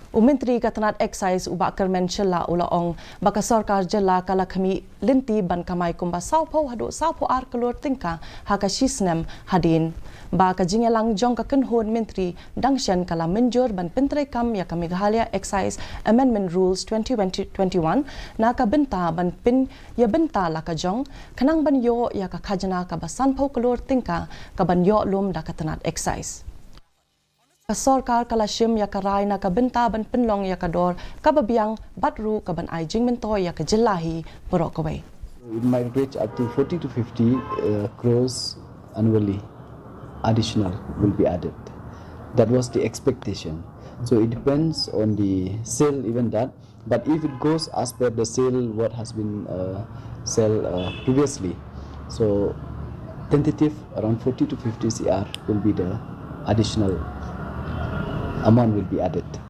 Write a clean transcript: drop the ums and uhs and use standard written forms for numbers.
Menteri Katanat Excise ubak Kyrmen Shylla ulaong baka Sorkar Jylla kala Khmih Lynti ban Kamai Kumba saupo Haduh saupo Klur Tyngka KHASI Snem hadin. Baka jingelang jong kakenhun Menteri Dangshan kala menjur ban pentrai kam ya kami gahalia Excise Amendment Rules 2021 na ka benta ban pin ya benta la ka jong kanang ban yo ya ka khajana ka basan pau Klur Tyngka ka ban yo lum da Katanat Excise. Sorkar kala shim ya karai na kabenta ban penlong ya kador kababiang batru kaban ai jingmento ya ka Jyllahi borokaway. It might reach up to 40 to 50 crores annually additional will be added. That was the expectation. So it depends on the sale even that. But if it goes as per the sale what has been sell previously, so tentative around 40 to 50 CR will be the additional amount will be added.